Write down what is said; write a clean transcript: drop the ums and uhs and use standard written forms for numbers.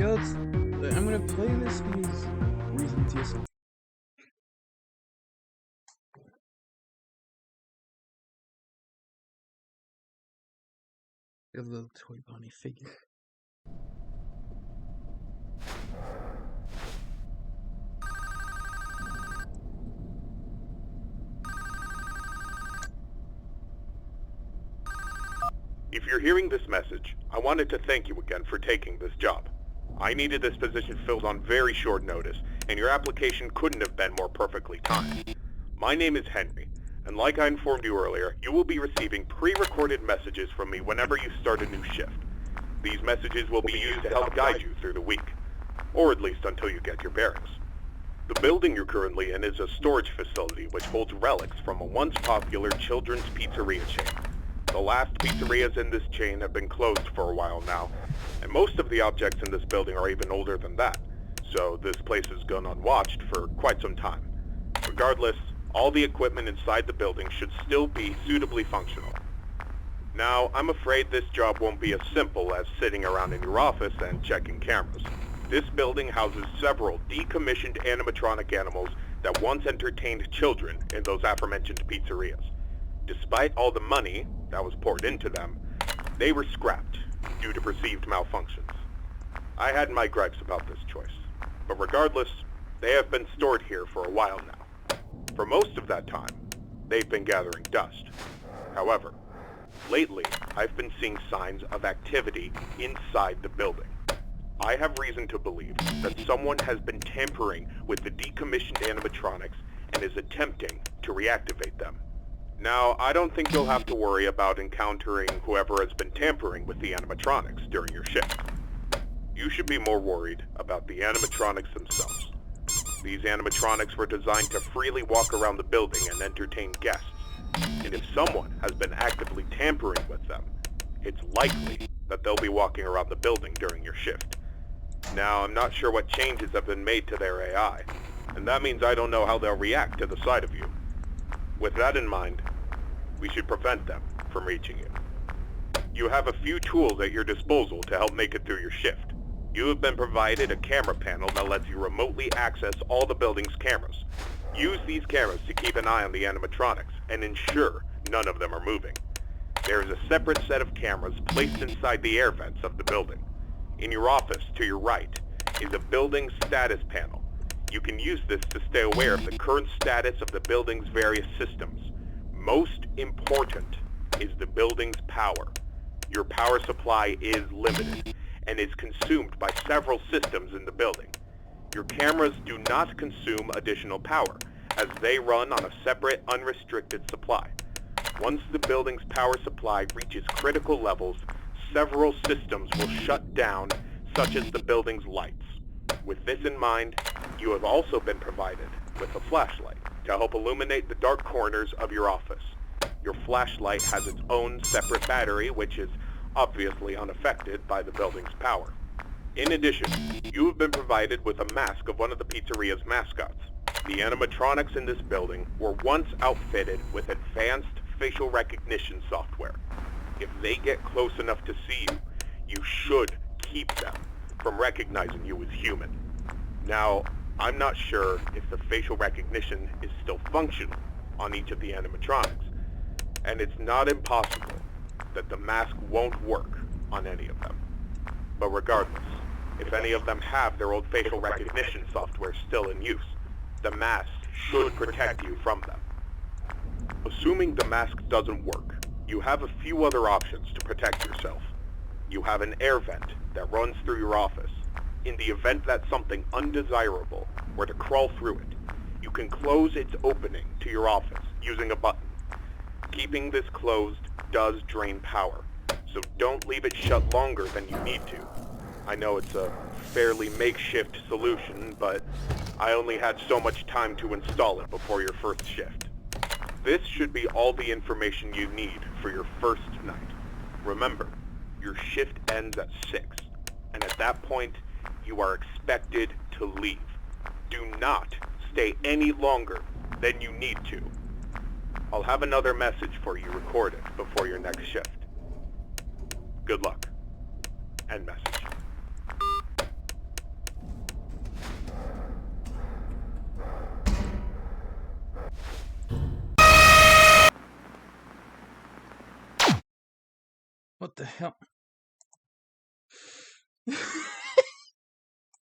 Yeah, I'm gonna play this because reasons, yes. A little toy bunny figure. If you're hearing this message, I wanted to thank you again for taking this job. I needed this position filled on very short notice, and your application couldn't have been more perfectly timed. My name is Henry, and like I informed you earlier, you will be receiving pre-recorded messages from me whenever you start a new shift. These messages will be used to help guide you through the week, or at least until you get your bearings. The building you're currently in is a storage facility which holds relics from a once popular children's pizzeria chain. The last pizzerias in this chain have been closed for a while now, and most of the objects in this building are even older than that, so this place has gone unwatched for quite some time. Regardless, all the equipment inside the building should still be suitably functional. Now, I'm afraid this job won't be as simple as sitting around in your office and checking cameras. This building houses several decommissioned animatronic animals that once entertained children in those aforementioned pizzerias. Despite all the money that was poured into them, they were scrapped due to perceived malfunctions. I had my gripes about this choice, but regardless, they have been stored here for a while now. For most of that time, they've been gathering dust. However, lately, I've been seeing signs of activity inside the building. I have reason to believe that someone has been tampering with the decommissioned animatronics and is attempting to reactivate them. Now, I don't think you'll have to worry about encountering whoever has been tampering with the animatronics during your shift. You should be more worried about the animatronics themselves. These animatronics were designed to freely walk around the building and entertain guests, and if someone has been actively tampering with them, it's likely that they'll be walking around the building during your shift. Now, I'm not sure what changes have been made to their AI, and that means I don't know how they'll react to the sight of you. With that in mind, we should prevent them from reaching you. You have a few tools at your disposal to help make it through your shift. You have been provided a camera panel that lets you remotely access all the building's cameras. Use these cameras to keep an eye on the animatronics and ensure none of them are moving. There is a separate set of cameras placed inside the air vents of the building. In your office, to your right, is a building status panel. You can use this to stay aware of the current status of the building's various systems. Most important is the building's power. Your power supply is limited and is consumed by several systems in the building. Your cameras do not consume additional power, as they run on a separate, unrestricted supply. Once the building's power supply reaches critical levels, several systems will shut down, such as the building's lights. With this in mind, you have also been provided with a flashlight to help illuminate the dark corners of your office. Your flashlight has its own separate battery, which is obviously unaffected by the building's power. In addition, you have been provided with a mask of one of the pizzeria's mascots. The animatronics in this building were once outfitted with advanced facial recognition software. If they get close enough to see you, you should keep them from recognizing you as human. Now, I'm not sure if the facial recognition is still functional on each of the animatronics, and it's not impossible that the mask won't work on any of them. But regardless, if any of them have their old facial recognition software still in use, the mask should protect you from them. Assuming the mask doesn't work, you have a few other options to protect yourself. You have an air vent that runs through your office. In the event that something undesirable were to crawl through it, you can close its opening to your office using a button. Keeping this closed does drain power, so don't leave it shut longer than you need to. I know it's a fairly makeshift solution, but I only had so much time to install it before your first shift. This should be all the information you need for your first night. Remember, your shift ends at 6, and at that point, you are expected to leave. Do not stay any longer than you need to. I'll have another message for you recorded before your next shift. Good luck. End message. What the hell?